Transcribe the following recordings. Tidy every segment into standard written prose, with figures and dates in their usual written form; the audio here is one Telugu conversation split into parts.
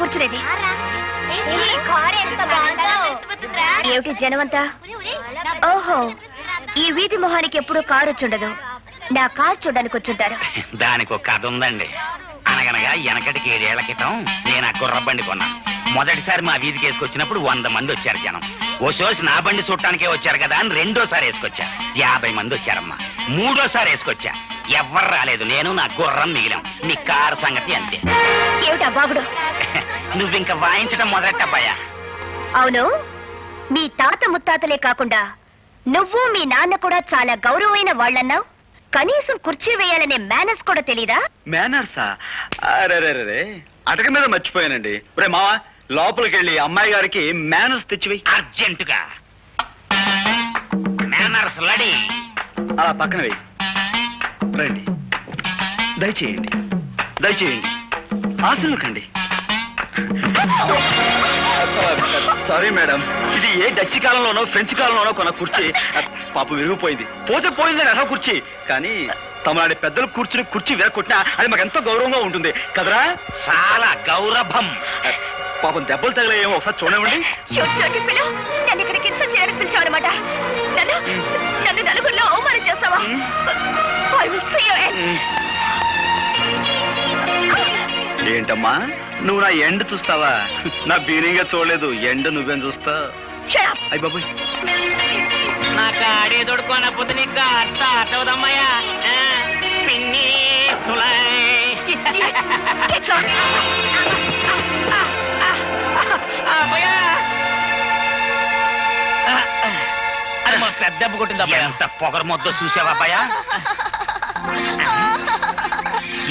కూర్చునేది? ఏమిటి జనమంతా? ఓహో, ఈ వీధి మొహానికి ఎప్పుడు కారు వచ్చుండదు, నా కారు చూడడానికి వచ్చుంటారు. దానికి ఒక కథ ఉందండి. అనగనగా వెనకటికి 7 ఏళ్ల క్రితం నేను ఆ గుర్ర బండి కొన్నాను. మొదటిసారి మా వీధికి వేసుకొచ్చినప్పుడు 100 మంది వచ్చారు జనం. ఓ సోసి నా బండి చూడటానికే వచ్చారు కదా అని రెండోసారి వేసుకొచ్చా, 50 మంది వచ్చారమ్మా. మూడోసారి వేసుకొచ్చా, ఎవ్వరు రాలేదు, నేను నా గుర్రం మిగిలాం. నీ కారు సంగతి అంతే. ఏమిటా బాబుడు? నువ్వింక వాయించడం మొదలెట్టబ్బాయా? అవును, మీ తాత ముత్తాతలే కాకుండా నువ్వు మీ నాన్న కూడా చాలా గౌరవమైన వాళ్ళన్నావు. కనీసం కుర్చీ వేయాలనే మేనర్స్ కూడా తెలీదా? మేనర్సా? అరే అటక మీద మర్చిపోయానండి. ఇప్పుడు మావా లోపలికి వెళ్ళి అమ్మాయి గారికి మేనర్స్ తెచ్చివి అర్జెంటుగా. మేనర్స్ లడి అలా పక్కన వెయ్యి. రండి, దయచేయండి, దయచేయండి, ఆశలుకండి. సారీ మేడం, ఇది ఏ డచ్ కాలంలోనో ఫ్రెంచ్ కాలంలోనో కొన్న కుర్చీ. పాప విరిగిపోయింది, పోతే పోయిందని అసలు కుర్చీ. కానీ తమలాంటి పెద్దలు కూర్చుని కుర్చీ వేరకొట్టినా అది మాకు ఎంతో గౌరవంగా ఉంటుంది కదరా? చాలా గౌరవం. పాపం దెబ్బలు తగలేమో ఒకసారి చూడండి. పిలిచావన్నమాట, నన్ను నలుగురిలో అవమానం చేస్తావా? ఏంటమ్మా నువ్వు నా ఎండ్ చూస్తావా? నా బీనింగా చూడలేదు, ఎండ్ నువ్వేం చూస్తా? అయ్య బాబోయ్, నా కాడే దొడుకోనపోతే నీకు స్టార్ట్ అవుదమ్మయ్యా. పిన్ని అది మా పెద్ద దెబ్బ కొట్టింది. ఎంత పొగరు మొద్ద చూసావా అబ్బాయా?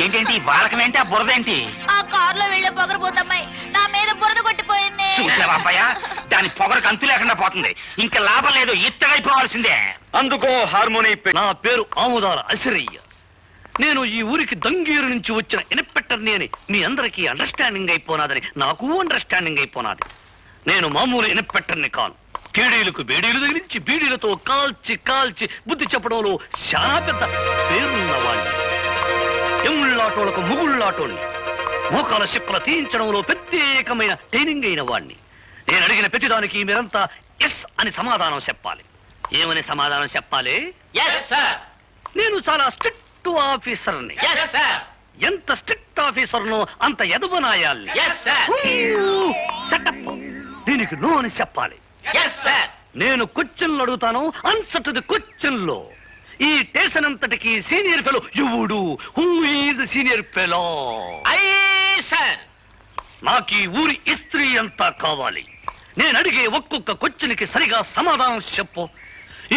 ఏంటేంటి వాడకమేంటి, ఆ బురదేంటి? ఆ కారులో వెళ్ళే పొగరు పోతమ్మాయి నా మీద బురద కొట్టిపోయింది. చూసావా అబ్బాయా, దాని పొగరకు అంతు లేకుండా పోతుంది. ఇంకా లాభం లేదు, ఇత్తడైపోవాల్సిందే. అందుకో హార్మోని. నా పేరు ఆముదాల అసిరయ్య. నేను ఈ ఊరికి దంగీరు నుంచి వచ్చిన ఇన్స్పెక్టర్ని అని మీ అందరికీ అండర్స్టాండింగ్ అయిపోనాదని నాకు అండర్స్టాండింగ్ అయిపోనాది. నేను మామూలు ఇన్స్పెక్టర్ని కాను. కేడీలకు బేడీలు తగిలించి బీడీలతో కాల్చి కాల్చి బుద్ధి చెప్పడంలో చాలా పెద్ద పేరున్నవాణ్ణి. ఎముళ్ళాటోళ్లకు ముగుళ్ళాటోణ్ణి. మోకాల చిప్పల తీయించడంలో ప్రత్యేకమైన ట్రైనింగ్ అయిన వాణ్ణి. నేను అడిగిన ప్రతిదానికి మీరంతా ఎస్ అని సమాధానం చెప్పాలి. ఏమని సమాధానం చెప్పాలి? నేను చాలా స్ట్రిక్ట్ ఆఫీసర్ని. ఎంత స్ట్రిక్ట్ ఆఫీసర్నో అంత ఎదవనాయాల్ని. సెటప్. దీనికి నో అని చెప్పాలి. నేను క్వశ్చన్లు అడుగుతాను, ఆన్సర్ టు ది క్వశ్చన్లో. ఈ స్టేషన్ అంతటికి సీనియర్ ఫెలో ఎవడు? Who is senior fellow? నాకు ఈ ఊరి ఇస్త్రీ అంతా కావాలి. నేను అడిగే ఒక్కొక్క క్వశ్చన్కి సరిగా సమాధానం చెప్పు.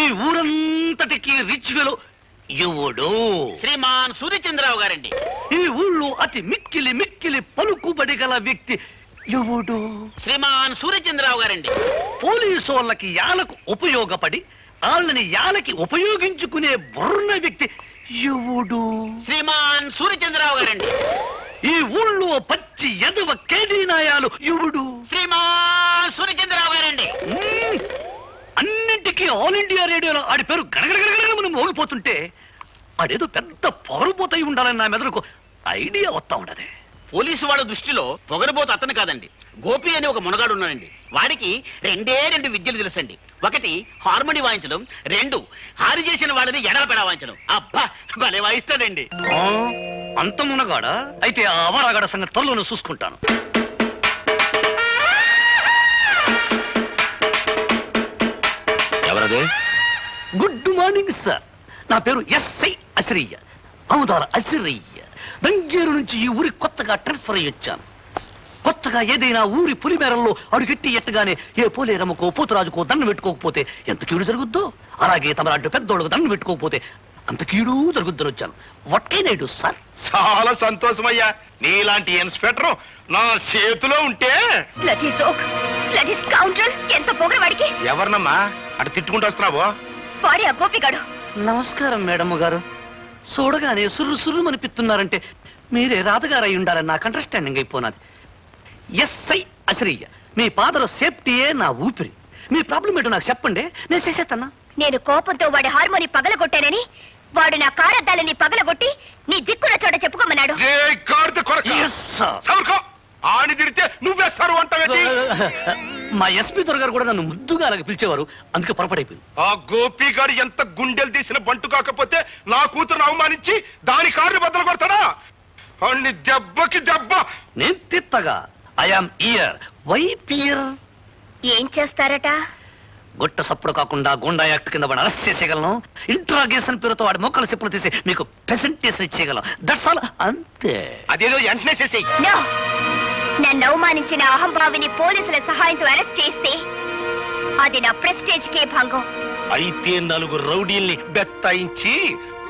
ఈ ఊరంతటికి రిచ్ ఫెలో ఎవడు? శ్రీమాన్ సూర్యచంద్రరావు గారండి. ఈ ఊళ్ళో అతి మిక్కిలి మిక్కిలి పలుకుబడి గల వ్యక్తి ఎవడు? శ్రీమాన్ సూర్యచంద్రరావు గారండి. పోలీసు వాళ్ళకి యాలకు ఉపయోగపడి వాళ్ళని యాలకి ఉపయోగించుకునే బుర్ర వ్యక్తి ఎవడు? శ్రీమాన్ సూర్యచంద్రరావు గారండి. ఈ ఊళ్ళో పచ్చి ఎదవ కేదీనాయాలు ఎవడు? శ్రీమాన్ సూర్యచంద్రరావు గారండి. అన్నింటికీ ఆల్ ఇండియా రేడియోలో ఆడి పేరు గడగడగడగడమని మోగిపోతుంటే ఆడేదో పెద్ద పొగరుపోతై ఉండాలని నా మెదడుకు ఐడియా వస్తా ఉండదే. పోలీసు వాళ్ళ దృష్టిలో పొగరబోతు అతను కాదండి, గోపి అని ఒక మునగాడు ఉన్నాడండి. వాడికి 2 విద్యలు తెలుసండి. 1 హార్మోని వాయించడం, 2 హారి చేసిన వాళ్ళని ఎడలపెడ వాయించడం. అబ్బా భలే వాయిస్తాడండి. అంత మునగాడా? అయితే ఆ అవరాగాడ సంగతి త్వరలోనే చూసుకుంటాను. ఎవరది? Good morning sir. నా పేరు ఎస్ఐ అసిరయ్య, ఆముదాల అసిరయ్య. దంగేరు నుంచి ఈ ఊరికి కొత్తగా ట్రాన్స్ఫర్ అయ్యి వచ్చాను. కొత్తగా ఏదైనా ఊరి పులిమేరల్లో అడుగెట్టి ఎట్టగానే ఏ పోలేరమ్మకో పోతురాజుకో దండం పెట్టుకోకపోతే ఎంత కీడు జరుగుద్దో, అలాగే తమలాంటి పెద్దోళ్ళకు దండం పెట్టుకోకపోతే అంత కీడు జరుగుద్దని వచ్చాను. What can I do sir? చాలా సంతోషమయ్యా, నీలాంటి ఇన్స్పెక్టర్ నా చేతిలో ఉంటే. ఎంత పొగరు వాడికి! ఎవరినమ్మా అటు తిట్టుకుంటూ వస్తున్నావు? వాడి ఆ గోపిగాడు. నమస్కారం మేడమ్ గారు. చూడగానే సుర్రు సుర్రు అనిపిస్తున్నారంటే మీరే రాతగారు అయి ఉండాలని నాకు అండర్స్టాండింగ్ అయిపోనాది. ఎస్ఐ అసిరయ్య, మీ ఫాదర్ సేఫ్టీయే నా ఊపిరి. మీ ప్రాబ్లం ఏంటో నాకు చెప్పండి, నేను చేసేస్తానా? నేను కోపంతో వాడి హార్మోని పగలగొట్టానని వాడు నా కారద్దాలని పగలగొట్టి నీ దిక్కుల చోట చెప్పుకోమన్నాడు. ఆని తిడితే నువ్వేస్తారు అంటావేంటి? మా ఎస్పీ దొరగారు కూడా నన్ను ముద్దుగా అలాగే పిలిచేవారు, అందుకే పొరపాటైపోయింది. ఆ గోపిగాడు ఎంత గుండెలు తీసిన బంటు కాకపోతే నా కూతురును అవమానించి దాని కారుని బద్దలు కొడతాడా? అన్ని దెబ్బకి దెబ్బ నేను తిత్తగా ఐఆమ్ ఇయర్ వైపియర్. ఏం చేస్తారట? గుట్ట సప్పుడు కాకుండా గుండా యాక్ట్ కింద వాడు అరెస్ట్ చేసేయగలను. ఇంట్రాగేషన్ పేరుతో వాడి మొక్కలు చెప్పులు తీసి మీకు ప్రెసెంటేషన్ ఇచ్చేయగలం. దట్స్ ఆల్, అంతే. అదేదో వెంటనే చేసేయి. నో, నన్ను అవమానించిన అహంభావిని పోలీసుల సహాయంతో అరెస్ట్ చేస్తే అది నా ప్రెస్టేజ్ కే భంగం. అయితే 4 రౌడీల్ని బెత్తాయించి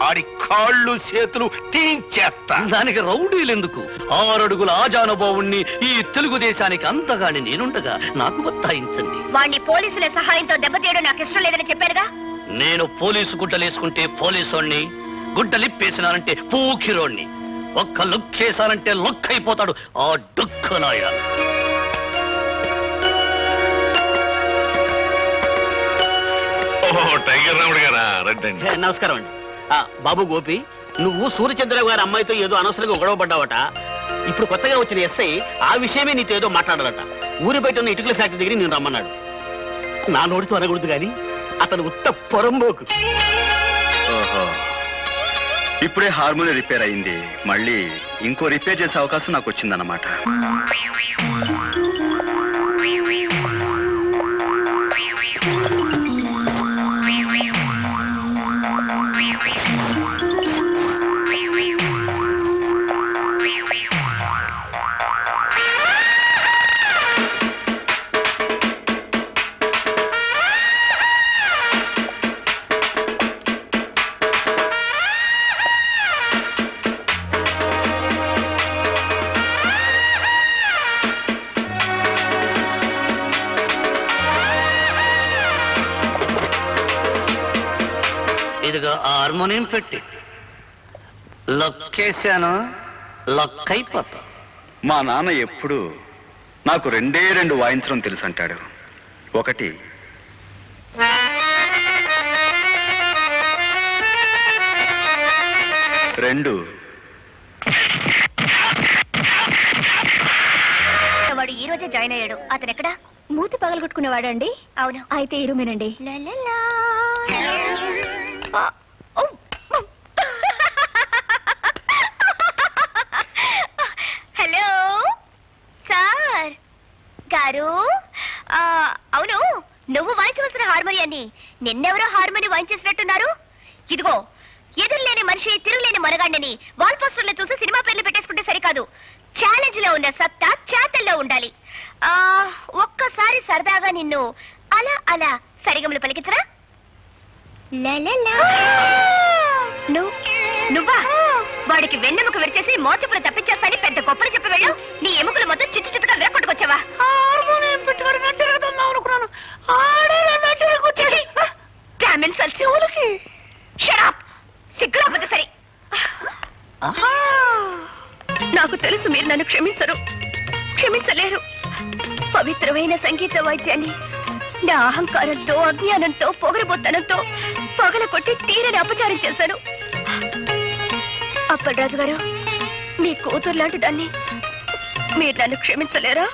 ఆడి కాళ్ళు చేతులు తీయించేస్తా. దానికి రౌడీలెందుకు? 6 అడుగుల ఆజానుభావుణ్ణి ఈ తెలుగుదేశానికి అంతగాని నేనుండగా నాకు బత్తాయించండి. వాణ్ణి పోలీసుల సహాయంతో దెబ్బతీయడం నాకు ఇష్టం లేదని చెప్పారుగా. నేను పోలీసు గుడ్డలేసుకుంటే పోలీసోణ్ణి, గుడ్డలిప్పేసినానంటే పూకిరోణ్ణి, ఒక్క లుక్కేసానంటే లొక్కైపోతాడు ఆ డుక్కనాయ. టైగర్ రాముడు గారా, రండి. నమస్కారం అండి. బాబు గోపి, నువ్వు సూర్యచంద్రరావు గారి అమ్మాయితో ఏదో అనవసరంగా గొడవ పడ్డావట. ఇప్పుడు కొత్తగా వచ్చిన ఎస్ఐ ఆ విషయమే నీతో ఏదో మాట్లాడాలట. ఊరి బయట ఉన్న ఇటుకల ఫ్యాక్టరీ దగ్గర నేను రమ్మన్నాడు. నా నోటితో అనకూడదు కానీ అతను ఉత్త పొరంబోకు. ఇప్పుడే హార్మోనియం రిపేర్ అయింది, మళ్ళీ ఇంకో రిపేర్ చేసే అవకాశం నాకు వచ్చిందన్నమాట. ఇదిగో హార్మోనియం పెట్టి లొక్కేశాను, లొక్కైపోతా. మా నాన్న ఎప్పుడు నాకు 2 వాయించడం తెలుసు అంటాడు. 1 2 వాడు ఈ రోజే జాయిన్ అయ్యాడు. అతను ఎక్కడా? మూతి పగలగొట్టుకునేవాడు అండి. అవును, అయితే ఈ రూమేనండి. హలో సార్ గారు, అవును, నువ్వు వాయించవలసిన హార్మోనియాన్ని నిన్నెవరో హార్మోని వాయించేసినట్టున్నారు. ఇదిగో, ఎదురులేని మనిషి తిరుగులేని మనగాండిని వాల్ పోస్టర్లో చూసి సినిమా పేర్లు పెట్టేసుకుంటే సరికాదు. ఛాలెంజ్ లో ఉన్న సత్తా చేతల్లో ఉండాలి. ఒక్కసారి సరదాగా నిన్ను అలా అలా సరిగమలు పలికించరా? నువ్వా? వాడికి వెన్నెముక విరిచేసి మోచపులు తప్పించేస్తాని పెద్ద గొప్పలు చెప్పి వెళ్ళు. నీ ఎముకలు మొత్తం చిట్టు చుట్టుగా విరక్కొట్టుకొచ్చావా? సిగ్గురాపోతే సరే. నాకు తెలుసు మీరు నన్ను క్షమించలేరు. పవిత్రమైన సంగీత వాద్యాన్ని నా అహంకారంతో, అజ్ఞానంతో, పొగరబోత్తనంతో పగల కొట్టి తీరని అపచారం చేశాను. అప్పలరాజు గారు, మీ కూతురు లాంటి దాన్ని మీరు నన్ను క్షమించలేరా?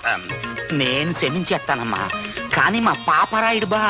నేను క్షమించేస్తానమ్మా, కానీ మా పాపరాయుడు బా